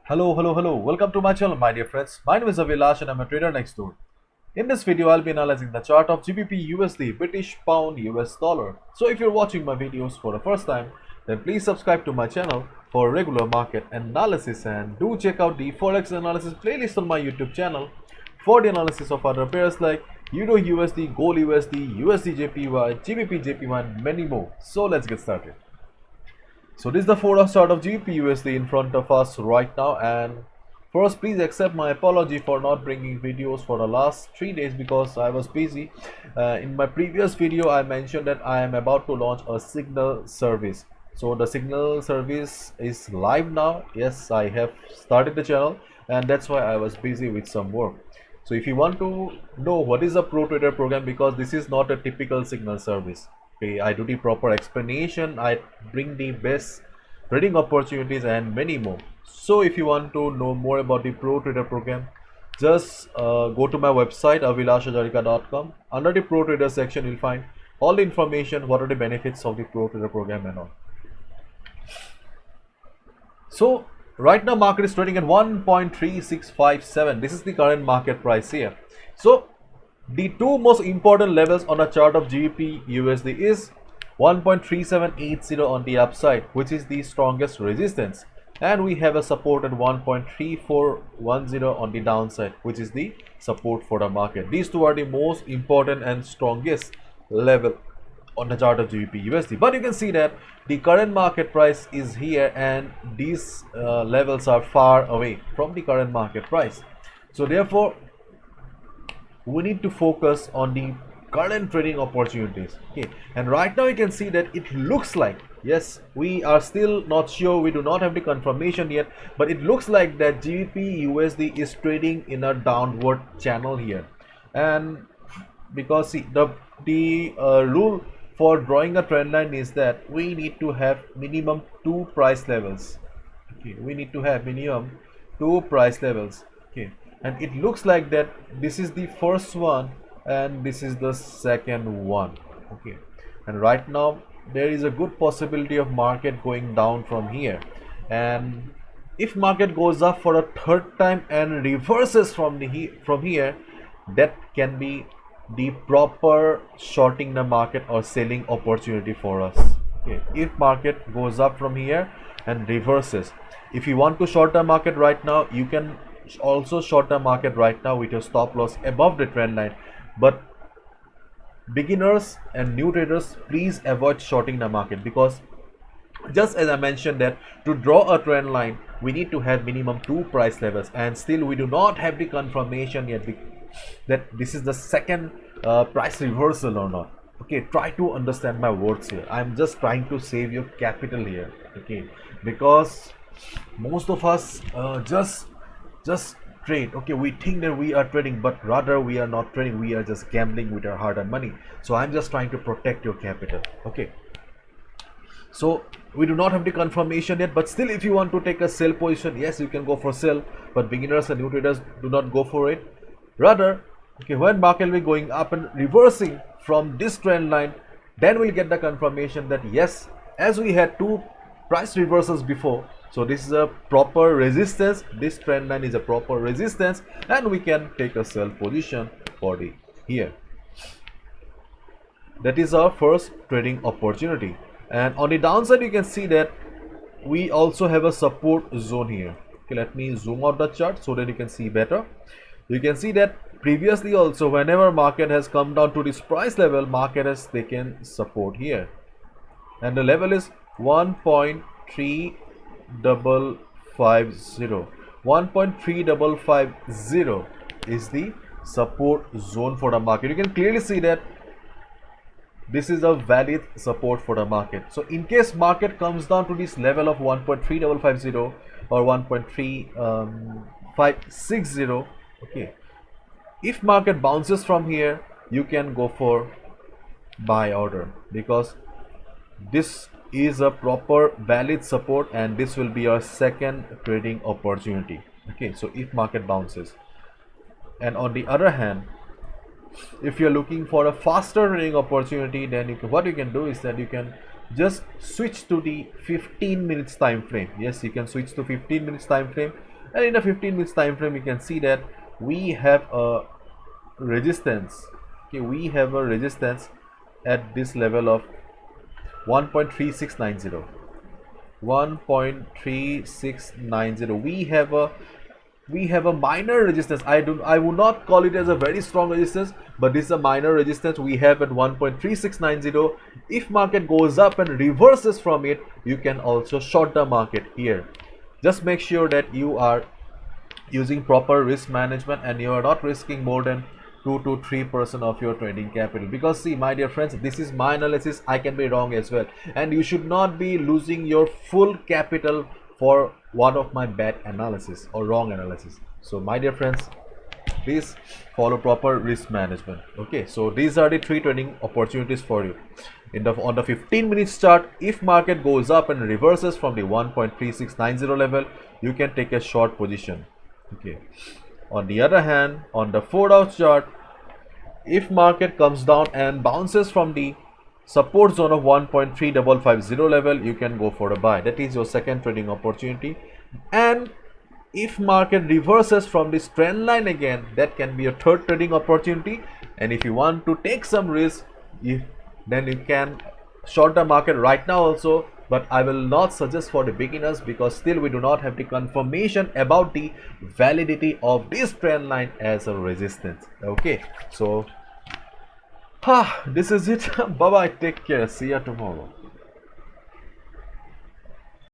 Hello. Welcome to my channel, my dear friends. My name is Avilash and I'm a trader next door. In this video, I'll be analyzing the chart of GBP USD, British Pound US Dollar. So if you're watching my videos for the first time, then please subscribe to my channel for regular market analysis and do check out the Forex analysis playlist on my YouTube channel for the analysis of other pairs like Euro USD, Gold USD, USD JPY, GBP JPY and many more. So let's get started. So this is the Forex chart of GBPUSD in front of us right now, and first please accept my apology for not bringing videos for the last 3 days because I was busy. In my previous video I mentioned that I am about to launch a signal service. So the signal service is live now. Yes, I have started the channel and that's why I was busy with some work. So if you want to know what is a pro trader program, because this is not a typical signal service, okay, I do the proper explanation, I bring the best trading opportunities and many more. So if you want to know more about the pro trader program, just go to my website avilashajarika.com. Under the pro trader section you'll find all the information, what are the benefits of the pro trader program and all. So right now market is trading at 1.3657. This is the current market price here. So the two most important levels on a chart of GBP USD is 1.3780 on the upside, which is the strongest resistance, and we have a support at 1.3410 on the downside, which is the support for the market. These two are the most important and strongest level on the chart of GBP USD. But you can see that the current market price is here and these levels are far away from the current market price. So therefore we need to focus on the current trading opportunities. Okay, and right now you can see that it looks like, yes, we are still not sure, we do not have the confirmation yet, but it looks like that GBP USD is trading in a downward channel here. And because see, the rule for drawing a trend line is that we need to have minimum two price levels. Okay, we need to have minimum two price levels. Okay, and it looks like that this is the first one and this is the second one. Okay, and right now there is a good possibility of market going down from here, and if market goes up for a third time and reverses from here, that can be the proper shorting the market or selling opportunity for us. Okay, if market goes up from here and reverses, if you want to short the market right now, you can also short the market right now with your stop loss above the trend line. But beginners and new traders, please avoid shorting the market, because just as I mentioned that to draw a trend line we need to have minimum two price levels, and still we do not have the confirmation yet that this is the second price reversal or not. Okay, try to understand my words here. I'm just trying to save your capital here. Okay, because most of us just trade. Okay, we think that we are trading, but rather we are not trading, we are just gambling with our hard-earned money. So I'm just trying to protect your capital. Okay, so we do not have the confirmation yet, but still if you want to take a sell position, yes, you can go for sell, but beginners and new traders do not go for it. Rather, okay, when market will be going up and reversing from this trend line, then we'll get the confirmation that yes, as we had two price reversals before, so this is a proper resistance, this trend line is a proper resistance, and we can take a sell position for the here. That is our first trading opportunity. And on the downside you can see that we also have a support zone here. Okay, let me zoom out the chart so that you can see better. You can see that previously also whenever market has come down to this price level, market has taken support here, and the level is 1.3550. 1.3550 is the support zone for the market. You can clearly see that this is a valid support for the market. So in case market comes down to this level of 1.3550 or 1.3560, okay, if market bounces from here, you can go for buy order, because this is a proper valid support and this will be your second trading opportunity. Okay, so if market bounces, and on the other hand, if you're looking for a faster trading opportunity, then what you can do is that you can just switch to the 15 minutes time frame. Yes, you can switch to 15 minutes time frame, And in a 15 minutes time frame, you can see that we have a resistance. Okay, we have a resistance at this level of 1.3690. 1.3690. We have a minor resistance. I would not call it as a very strong resistance, but this is a minor resistance we have at 1.3690. If market goes up and reverses from it, you can also short the market here. Just make sure that you are using proper risk management and you are not risking more than 2 to 3% of your trading capital, because see my dear friends, this is my analysis, I can be wrong as well, and you should not be losing your full capital for one of my bad analysis or wrong analysis. So my dear friends, please follow proper risk management. Okay, so these are the 3 trading opportunities for you. On the 15-minute chart, if market goes up and reverses from the 1.3690 level, you can take a short position. Okay, on the other hand, on the 4-hour chart, if market comes down and bounces from the support zone of 1.3550 level, you can go for a buy. That is your second trading opportunity. And if market reverses from this trend line again, that can be a third trading opportunity. And if you want to take some risk, then you can short the market right now also, but I will not suggest for the beginners, because still we do not have the confirmation about the validity of this trend line as a resistance. Okay, so this is it. Bye bye, take care, see you tomorrow.